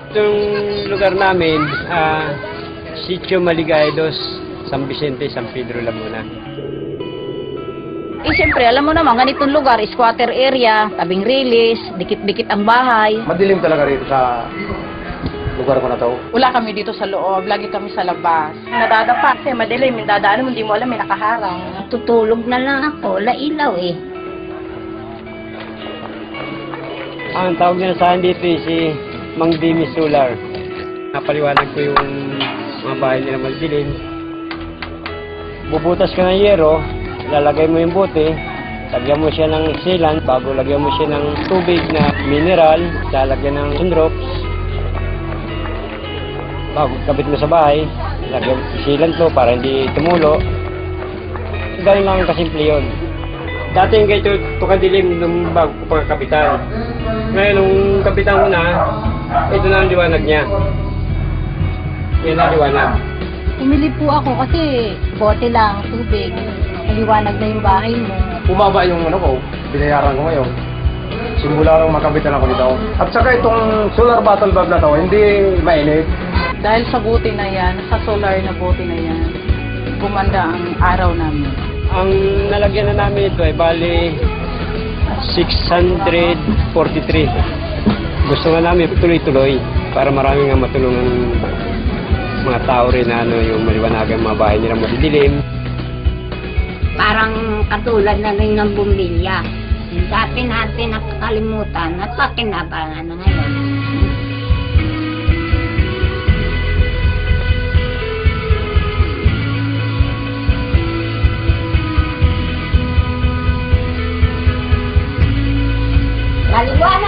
Itong lugar namin, Sitio Maligaya Dos, San Vicente, San Pedro Lamuna. Eh, siyempre, alam mo naman, ganitong lugar, squatter area, tabing release, dikit-dikit ang bahay. Madilim talaga rito sa lugar ko na to. Wala kami dito sa loob, lagi kami sa labas. Nadadapa kasi madilim, yung dadaan mo, hindi mo alam, may nakaharang. Tutulog na lang ako, wala ilaw eh. Ang tawag niya sa akin dito si Mang Dimi Solar. Napaliwanag ko yung mga bahay nila madilim. Bubutas ka ng yero, lalagay mo yung bote, lagyan mo siya ng sealant, bago lagyan mo siya ng tubig na mineral, lalagyan ng sunrops. Bago kabit mo sa bahay, lagyan sealant mo para hindi tumulo. Ganun lang kasimple yun. Dati yung ganito, tukadilim nung bago ko pagkapitan. Ngayon, nung kapitan ko na, ito na ang liwanag niya. Yan ang liwanag. Umili po ako kasi bote lang, tubig. Maliwanag na yung bahay mo. Bumaba yung ano ko, binayaran ko ngayon. Simula nung makabitan ako dito. At saka itong solar bottle bulb na to, hindi mainit. Dahil sa buti na yan, sa solar na buti na yan, gumanda ang araw namin. Ang nalagyan na namin ito ay bali 643. Gusto nga namin tuloy-tuloy para marami nga matulungan mga tao rin na yung maliwanagan mga bahay nila madidilim. Parang katulad na rin ng bumbilya. Dati natin nakakalimutan at pakinabangan na ngayon. Maliwanag